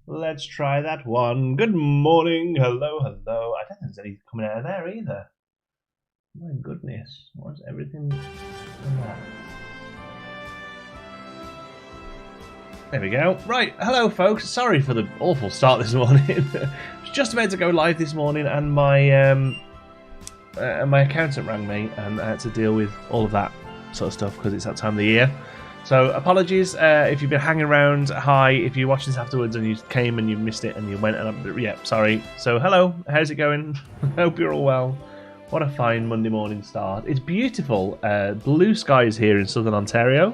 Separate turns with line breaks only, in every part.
Let's try that one. Good morning. Hello, hello. I don't think there's any coming out of there either. My goodness. What's everything in that? There we go. Right. Hello, folks. Sorry for the awful start this morning. I was just about to go live this morning and my accountant rang me and I had to deal with all of that sort of stuff because it's that time of the year. So apologies if you've been hanging around. Hi, if you're watching this afterwards and you came and you missed it and you went and yeah, sorry. So hello, how's it going? Hope you're all well. What a fine Monday morning start. It's beautiful. Blue skies here in southern Ontario.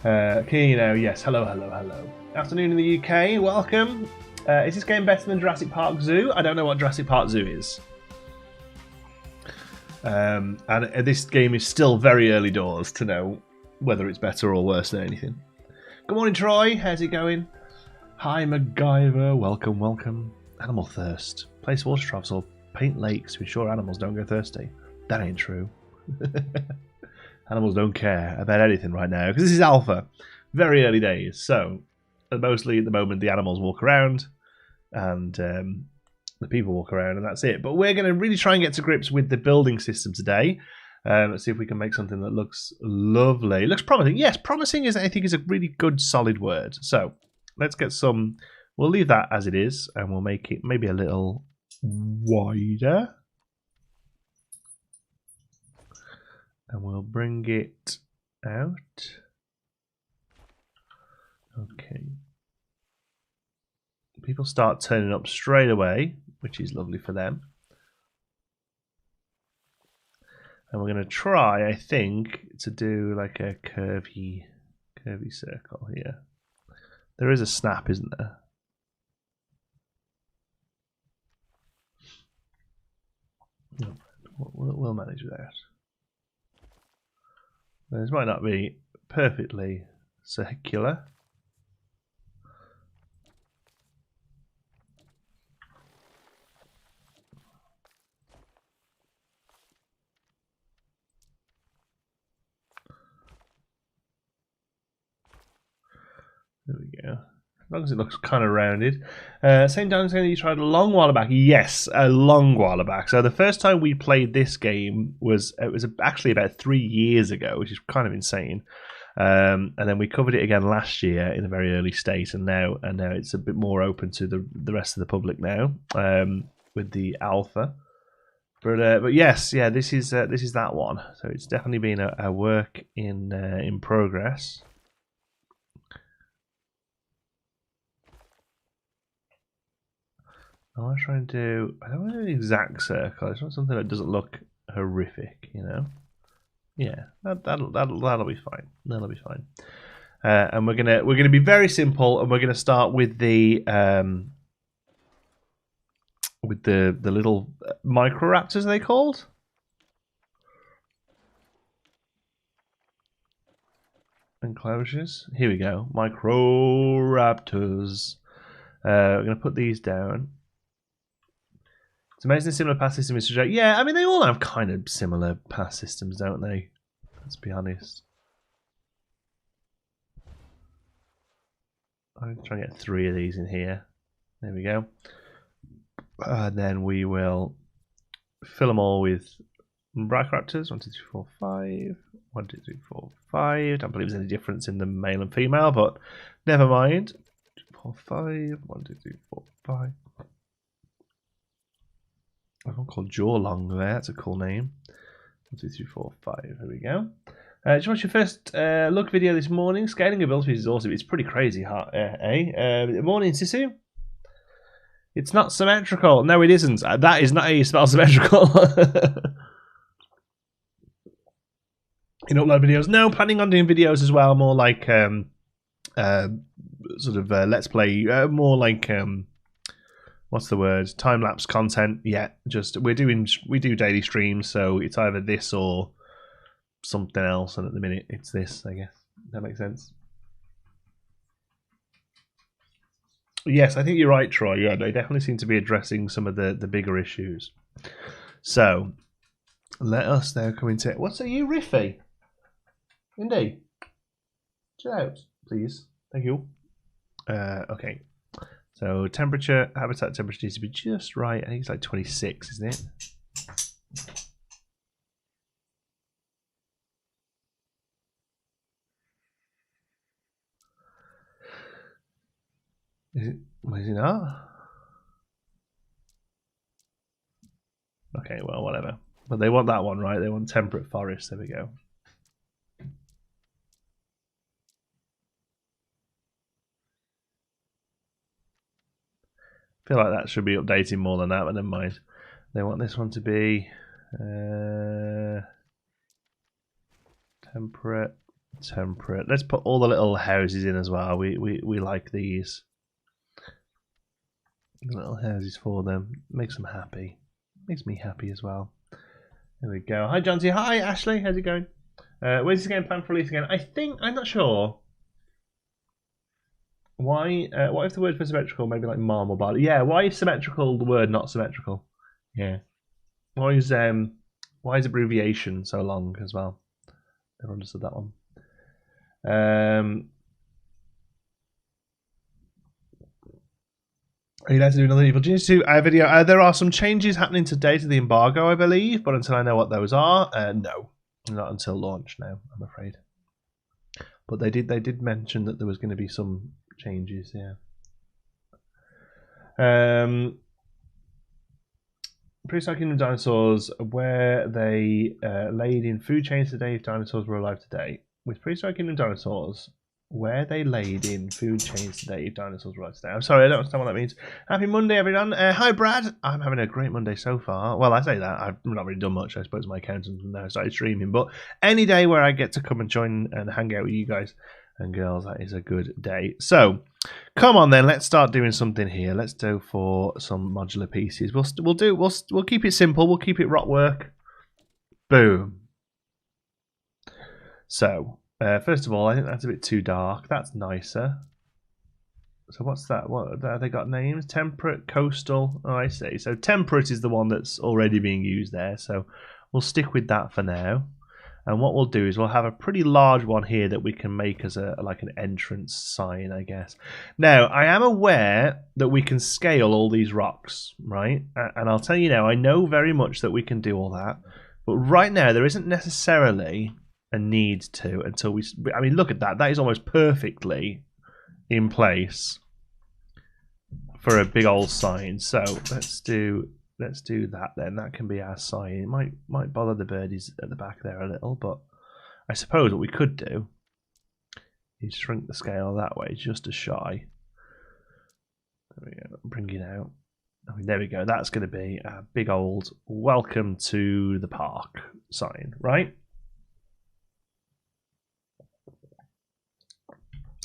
Can you know? Yes. Hello, hello, hello. Afternoon in the UK. Welcome. Is this game better than Jurassic Park Zoo? I don't know what Jurassic Park Zoo is. And this game is still very early doors to know whether it's better or worse than anything. Good morning, Troy. How's it going? Hi, MacGyver. Welcome, welcome. Animal thirst. Place water troughs or paint lakes to ensure animals don't go thirsty. That ain't true. Animals don't care about anything right now because this is alpha. Very early days. So, mostly at the moment, the animals walk around and the people walk around and that's it. But we're going to really try and get to grips with the building system today. Let's see if we can make something that looks lovely. Looks promising. Yes, promising is, I think, is a really good solid word. So let's get some. We'll leave that as it is and we'll make it maybe a little wider. And we'll bring it out. Okay. People start turning up straight away, which is lovely for them. And we're going to try, I think, to do like a curvy circle here. There is a snap, isn't there? No, we'll manage that. This might not be perfectly circular. There we go. As long as it looks kind of rounded. Same time saying that you tried a long while back. Yes, a long while back. So the first time we played this game was actually about 3 years ago, which is kind of insane. And then we covered it again last year in a very early state, and now it's a bit more open to the rest of the public now with the alpha. But yes, yeah, this is that one. So it's definitely been a work in progress. I want to try and do. I don't want to do an exact circle. I just want something that doesn't look horrific, you know. Yeah, that'll be fine. That'll be fine. And we're gonna be very simple, and we're gonna start with the little microraptors. Are they called? Enclosures. Here we go. Microraptors. We're gonna put these down. It's amazing similar path system is suggest. Yeah, I mean they all have kind of similar path systems, don't they? Let's be honest. I'm trying to get 3 of these in here. There we go. And then we will fill them all with microraptors. 1, 2, 3, 4, 5. 1, 2, 3, 4, 5. Don't believe there's any difference in the male and female, but never mind. 2, 4, 5. 1, 2, 3, 4, 5. I've one called Jawlong there. That's a cool name. 1, 2, 3, 4, 5. There we go. Did you watch your first look video this morning? Scaling abilities is awesome. It's pretty crazy, morning, Sisu. It's not symmetrical. No, it isn't. That is not how you spell symmetrical. In upload videos. No, planning on doing videos as well. More like sort of let's play. More like what's the word? Time lapse content. Yeah, just we do daily streams, so it's either this or something else, and at the minute it's this, I guess. That makes sense. Yes, I think you're right, Troy. Yeah, they definitely seem to be addressing some of the bigger issues. So let us now come into what's are you, Riffy? Indeed. Chill out, please. Thank you. Okay. So temperature, habitat temperature needs to be just right. I think it's like 26, isn't it? Is it not? Okay, well, whatever. But they want that one, right? They want temperate forest. There we go. I feel like that should be updating more than that, but never mind. They want this one to be temperate. Let's put all the little houses in as well. We like these little houses for them. Makes them happy. Makes me happy as well. There we go. Hi John T. Hi Ashley. How's it going? Where's this game planned for release again? I'm not sure. Why? What if the word for symmetrical maybe like marble bar? Yeah. Why is symmetrical the word not symmetrical? Yeah. Why is abbreviation so long as well? Never understood that one. Are you allowed to do another Evil Genius 2 video? There are some changes happening today to the embargo, I believe, but until I know what those are, no, not until launch now, I'm afraid. But they did mention that there was going to be some changes, yeah. Prehistoric Kingdom dinosaurs, where they laid in food chains today if dinosaurs were alive today. With Prehistoric Kingdom dinosaurs, where they laid in food chains today if dinosaurs were alive today. I'm sorry, I don't understand what that means. Happy Monday, everyone. Hi, Brad. I'm having a great Monday so far. Well, I say that. I've not really done much. I suppose my accountant now started streaming. But any day where I get to come and join and hang out with you guys and girls, that is a good day. So, come on then, let's start doing something here. Let's go for some modular pieces. We'll keep it simple. We'll keep it rock work. Boom. So, first of all, I think that's a bit too dark. That's nicer. So what's that? What have they got names? Temperate, coastal. Oh, I see. So temperate is the one that's already being used there. So we'll stick with that for now. And what we'll do is we'll have a pretty large one here that we can make as like an entrance sign, I guess. Now, I am aware that we can scale all these rocks, right? And I'll tell you now, I know very much that we can do all that. But right now, there isn't necessarily a need to until we... I mean, look at that. That is almost perfectly in place for a big old sign. So let's do that then. That can be our sign. It might bother the birdies at the back there a little, but I suppose what we could do is shrink the scale that way just a shy. There we go. Bring it out. I mean, there we go. That's going to be a big old welcome to the park sign, right?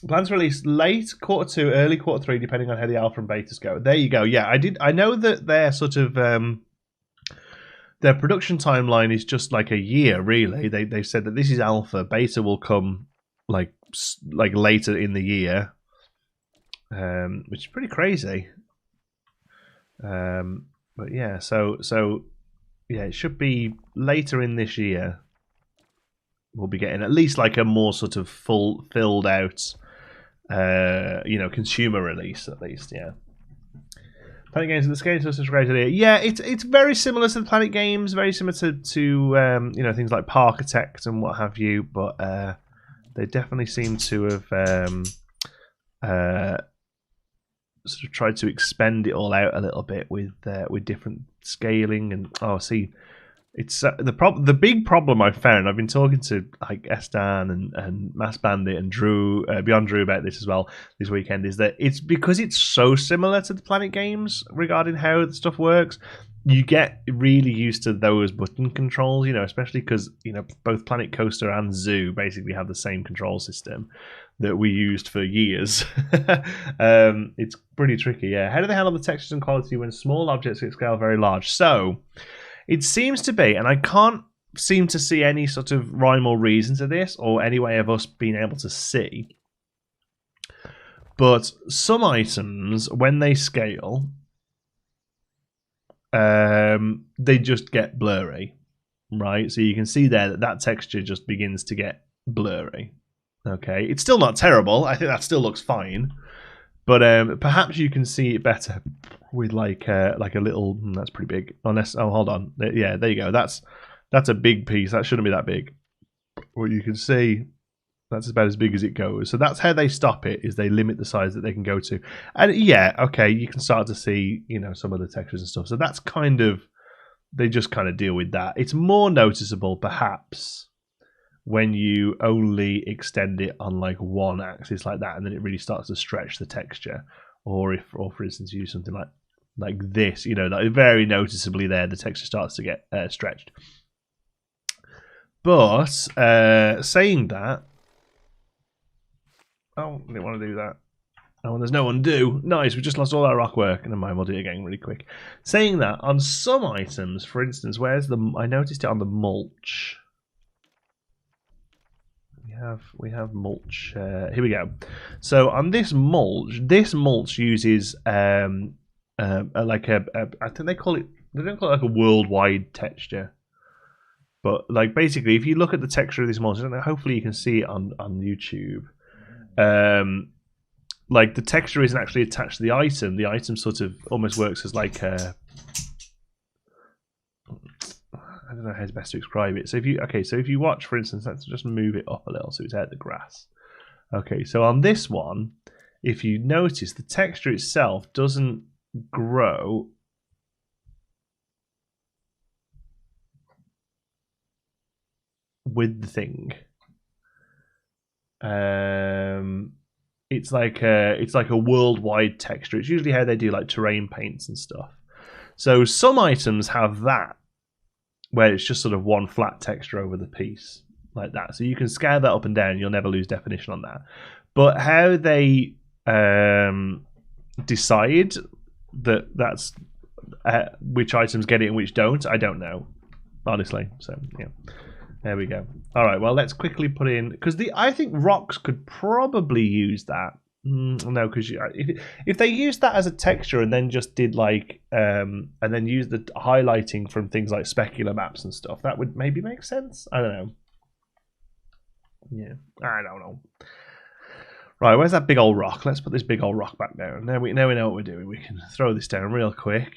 Plans to release late Q2, early Q3, depending on how the alpha and betas go. There you go. Yeah, I know that their sort of their production timeline is just like a year. Really, they've said that this is alpha. Beta will come like later in the year, which is pretty crazy. But yeah, so yeah, it should be later in this year. We'll be getting at least like a more sort of filled out. Consumer release at least, yeah. Planet Games, the scale is great idea. Yeah, it's very similar to the Planet Games, very similar to things like Parkitect and what have you, but they definitely seem to have sort of tried to expend it all out a little bit with different scaling and it's the big problem I've found. I've been talking to like Estan and Mass Bandit and Drew, Beyond Drew about this as well this weekend, is that it's because it's so similar to the Planet Games regarding how the stuff works. You get really used to those button controls, especially because both Planet Coaster and Zoo basically have the same control system that we used for years. It's pretty tricky, yeah. How do they handle the textures and quality when small objects get scale very large? So it seems to be, and I can't seem to see any sort of rhyme or reason to this, or any way of us being able to see. But some items, when they scale, they just get blurry, right? So you can see there that texture just begins to get blurry. Okay, it's still not terrible. I think that still looks fine, but perhaps you can see it better with like a little. That's pretty big. Unless, oh, hold on. Yeah, there you go. That's a big piece. That shouldn't be that big. Well, you can see that's about as big as it goes. So that's how they stop it, is they limit the size that they can go to. And yeah, okay, you can start to see, some of the textures and stuff. So that's kind of, they just kind of deal with that. It's more noticeable, perhaps, when you only extend it on like one axis like that, and then it really starts to stretch the texture. Or for instance, you use something like this, like very noticeably there, the texture starts to get stretched. But saying that, oh, I didn't want to do that. Oh, and there's no undo. Nice, we just lost all our rock work. Never mind, we'll do it again really quick. Saying that, on some items, for instance, I noticed it on the mulch. We have mulch. Here we go. So on this mulch uses I think they call it. They don't call it like a worldwide texture. But like basically, if you look at the texture of this mulch, I don't know. Hopefully, you can see it on YouTube. Like the texture isn't actually attached to the item. The item sort of almost works as like a. I don't know how best to describe it. So if you watch, for instance, let's just move it up a little so it's out of the grass. Okay, so on this one, if you notice, the texture itself doesn't grow. With the thing, it's like a worldwide texture. It's usually how they do like terrain paints and stuff. So some items have that, where it's just sort of one flat texture over the piece like that. So you can scale that up and down. You'll never lose definition on that. But how they decide that's which items get it and which don't, I don't know, honestly. So yeah. There we go. All right, well, let's quickly put in, because I think rocks could probably use that. No, because if they used that as a texture and then just did like, and then use the highlighting from things like specular maps and stuff, that would maybe make sense. I don't know. Yeah, I don't know. Right, where's that big old rock? Let's put this big old rock back down. Now we know what we're doing. We can throw this down real quick.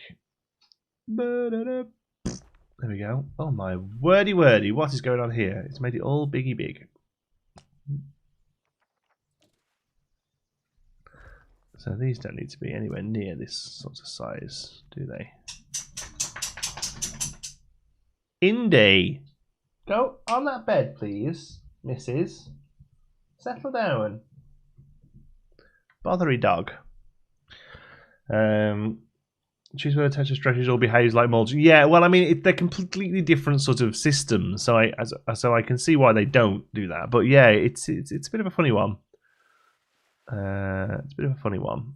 There we go. Oh my wordy, what is going on here? It's made it all biggy big. So these don't need to be anywhere near this sort of size, do they? Indy, go on that bed, please, Mrs. Settle down. Bothery dog. Cheeseburger texture stretches or behaves like mulch. Yeah, well, I mean, they're completely different sort of systems, so I can see why they don't do that. But yeah, it's a bit of a funny one. It's a bit of a funny one,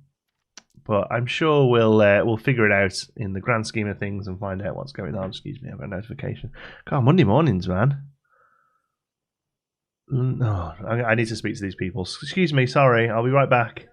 but I'm sure we'll figure it out in the grand scheme of things and find out what's going on. Excuse me, I've got a notification. God, Monday mornings, man. No, I need to speak to these people. Excuse me, sorry, I'll be right back.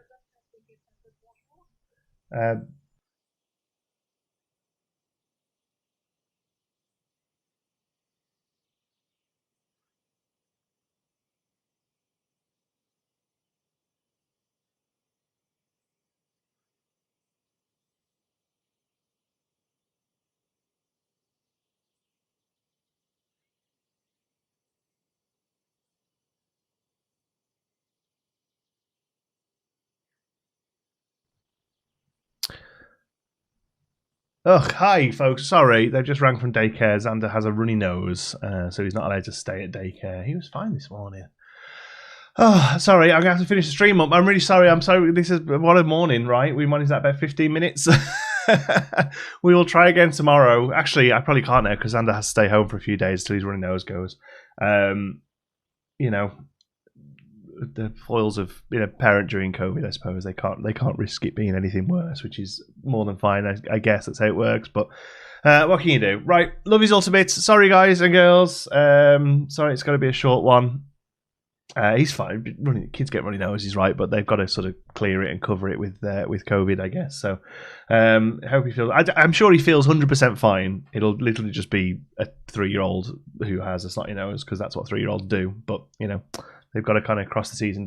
Ugh, hi folks, sorry, they just rang from daycare. Xander has a runny nose, so he's not allowed to stay at daycare. He was fine this morning. Oh, sorry, I'm going to have to finish the stream up. I'm really sorry, I'm sorry. This is what a morning, right? We managed that about 15 minutes. We will try again tomorrow. Actually, I probably can't now because Xander has to stay home for a few days till his runny nose goes. You know, the foils of being a parent during COVID, I suppose they can't risk it being anything worse, which is more than fine. I guess that's how it works. But what can you do? Right, love his ultimates. Sorry, guys and girls. Sorry, it's got to be a short one. He's fine. Kids get runny noses, right? But they've got to sort of clear it and cover it with COVID, I guess. So, I hope he feels. I'm sure he feels 100% fine. It'll literally just be a 3-year-old who has a snotty nose because that's what 3-year-olds do. But you know, They've got to kind of cross the T's and dot